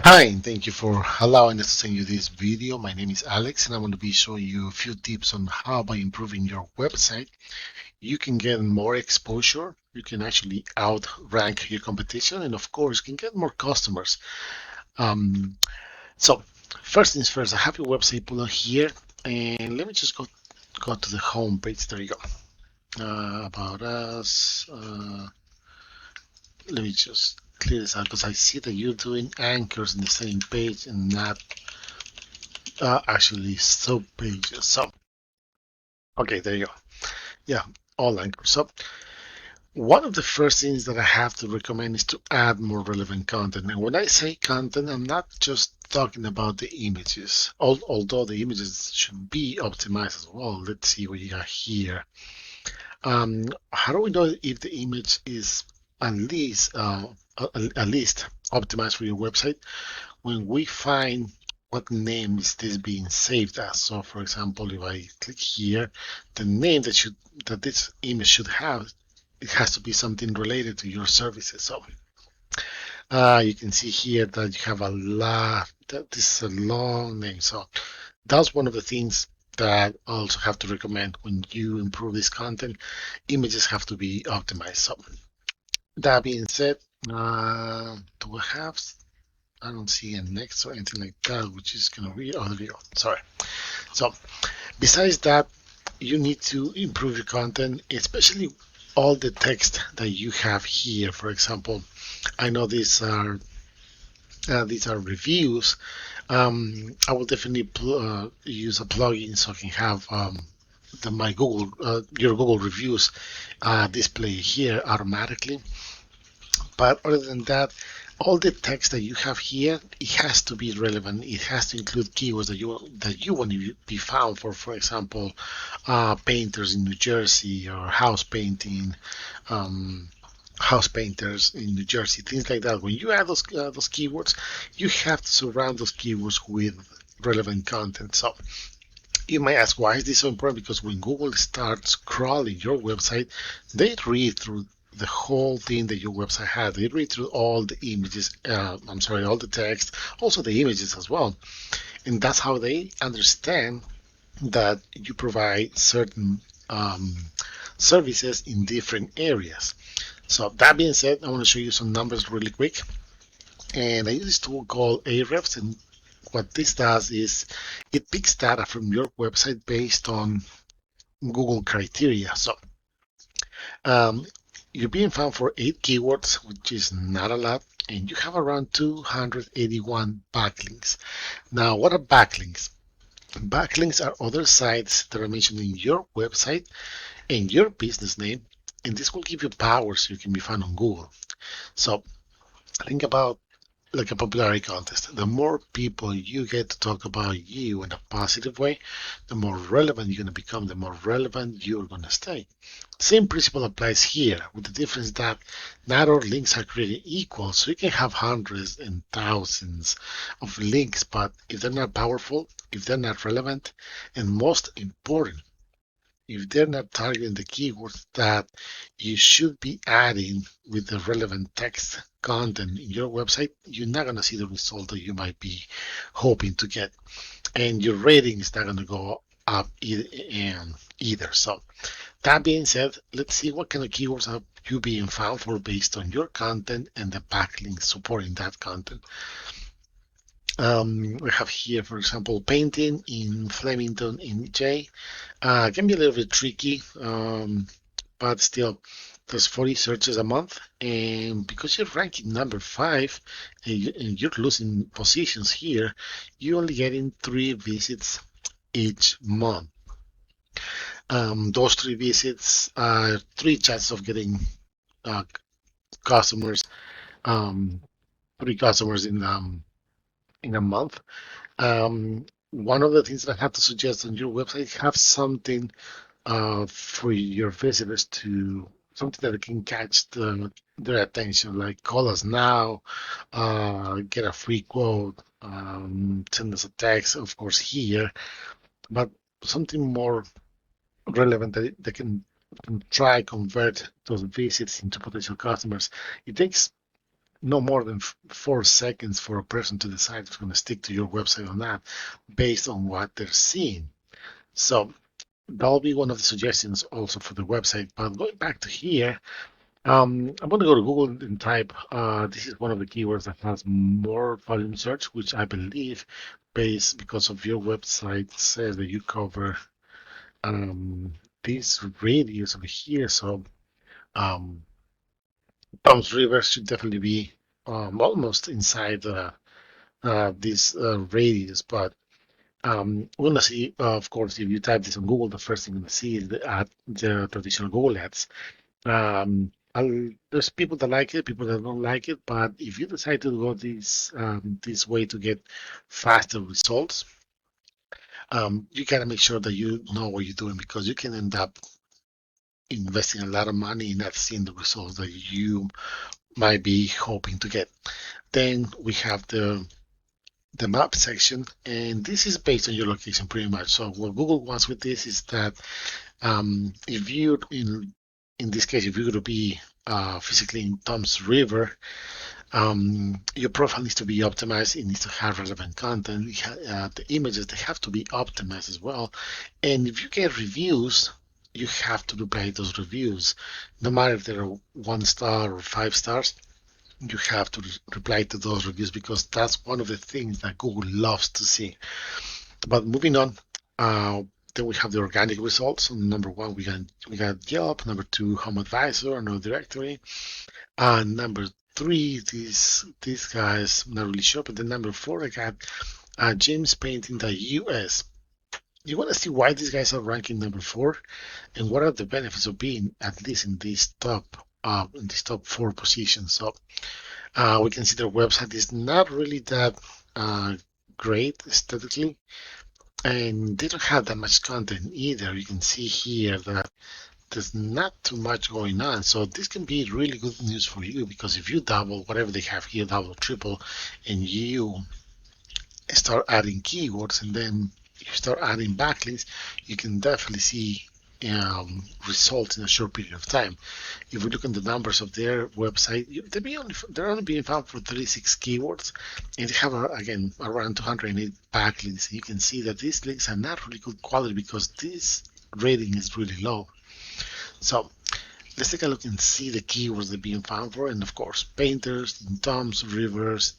Hi, and thank you for allowing us to send you this video. My name is Alex, and I'm going to be showing you a few tips on how, by improving your website, you can get more exposure. You can actually outrank your competition, and of course, you can get more customers. Um, so, first things first, I have your website pulled up here, and let me just go to the home page. There you go. About us. Let me just clear this out because I see that you're doing anchors in the same page and not actually sub pages. So, okay, there you go. Yeah, all anchors. So, one of the first things that I have to recommend is to add more relevant content. And when I say content, I'm not just talking about the images, although the images should be optimized as well. Let's see what you got here. How do we know if the image is at least at least optimized for your website? When we find what name is this being saved as. So, for example, if I click here, the name that this image should have, it has to be something related to your services. So, you can see here that you have a lot. That this is a long name. So, that's one of the things that I also have to recommend when you improve this content. Images have to be optimized. So, that being said, do I have I don't see a next or anything like that, which is going to be, oh, there we go. Sorry. So, besides that, you need to improve your content, especially all the text that you have here. For example, I know these are reviews. I will definitely use a plugin so I can have my your Google reviews display here automatically. But other than that, all the text that you have here, it has to be relevant. It has to include keywords that you want to be found for. For example, painters in New Jersey or um, house painters in New Jersey, things like that. When you add those keywords, you have to surround those keywords with relevant content. So you might ask, why is this so important? Because when Google starts crawling your website, they read through the whole thing that your website has. They read through all the images, I'm sorry, all the text, also the images as well. And that's how they understand that you provide certain um, services in different areas. So that being said, I want to show you some numbers really quick. And I use this tool called Ahrefs, and what this does is it picks data from your website based on Google criteria. So um, you're being found for 8 keywords, which is not a lot, and you have around 281 backlinks. Now, what are backlinks? Backlinks are other sites that are mentioned in your website and your business name, and this will give you power so you can be found on Google. So think about like a popularity contest. The more people you get to talk about you in a positive way, the more relevant you're going to become, the more relevant you're going to stay. Same principle applies here, with the difference that not all links are created equal. So you can have hundreds and thousands of links, but if they're not powerful, if they're not relevant, and most important, if they're not targeting the keywords that you should be adding with the relevant text content in your website, you're not going to see the result that you might be hoping to get. And your rating is not going to go up either. So, that being said, let's see what kind of keywords are you being found for based on your content and the backlinks supporting that content. We have here, for example, painting in Flemington in J. Can be a little bit tricky, but still, there's 40 searches a month, and because you're ranking number 5 and you're losing positions here, you're only getting 3 visits each month. Those 3 visits are 3 chances of getting uh, customers, um, 3 customers in a month. One of the things that I have to suggest on your website, have something for your visitors to something that can catch their attention, like call us now, get a free quote, send us a text, of course, here, but something more relevant that can try convert those visits into potential customers. It takes no more than 4 seconds for a person to decide if it's going to stick to your website or not based on what they're seeing. So that'll be one of the suggestions also for the website. But going back to here, I'm going to go to Google and type, this is one of the keywords that has more volume search, which I believe, based because of your website, says that you cover this radius over here. So um, Tom's River should definitely be almost inside this radius. But we're going to see, of course, if you type this on Google, the first thing you're going to see is the traditional Google ads. There's people that like it, people that don't like it, but if you decide to go this way to get faster results, you gotta make sure that you know what you're doing because you can end up investing a lot of money and not seeing the results that you might be hoping to get. Then we have the map section, and this is based on your location pretty much. So what Google wants with this is that if you're in this case, if you're going to be physically in Tom's River, your profile needs to be optimized. It needs to have relevant content. The images, they have to be optimized as well. And if you get reviews, you have to reply those reviews. No matter if they're 1 star or 5 stars, you have to reply to those reviews because that's one of the things that Google loves to see. But moving on, then we have the organic results. Number one, we got Yelp. Number two, Home Advisor, another directory. And number three, these guys, I'm not really sure. But then number four, I got James Painting the US. You want to see why these guys are ranking number four, and what are the benefits of being at least in these top four positions. So we can see their website is not really that great aesthetically, and they don't have that much content either. You can see here that there's not too much going on. So this can be really good news for you because if you double whatever they have here, double, triple, and you start adding keywords and then you start adding backlinks, you can definitely see results in a short period of time. If we look at the numbers of their website, they're only being found for 36 keywords, and they have again around 208 backlinks. You can see that these links are not really good quality because this rating is really low. So let's take a look and see the keywords they're being found for, and of course, painters, toms, rivers,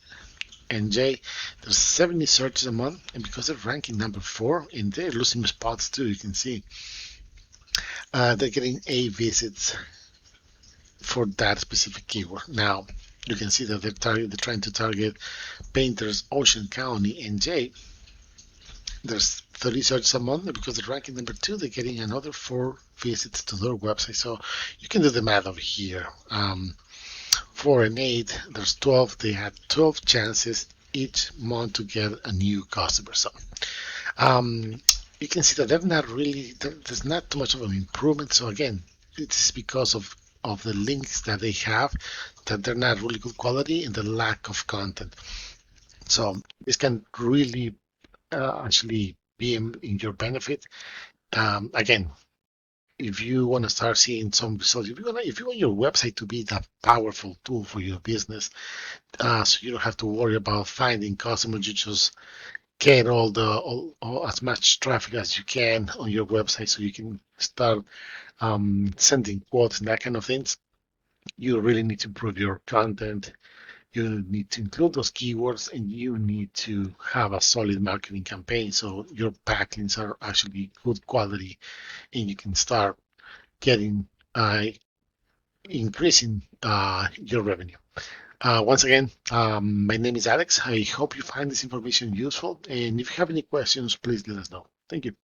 and J. There's 70 searches a month, and because they're ranking number four, and they're losing spots too, you can see. They're getting 8 visits for that specific keyword. Now, you can see that they're trying to target painters, Ocean County, and J. There's 30 searches a month, and because they're ranking number two, they're getting another 4 visits to their website. So you can do the math over here. 4 and 8, there's 12. They had 12 chances each month to get a new customer. So you can see that there's not too much of an improvement. So again, it's because of the links that they have, that they're not really good quality and the lack of content. So this can really actually be in your benefit. Again, if you want to start seeing some results, if you want your website to be that powerful tool for your business, so you don't have to worry about finding customers, you just get all as much traffic as you can on your website, so you can start sending quotes and that kind of things. You really need to improve your content. You need to include those keywords, and you need to have a solid marketing campaign so your backlinks are actually good quality, and you can start getting increasing your revenue. Once again, my name is Alex. I hope you find this information useful, and if you have any questions, please let us know. Thank you.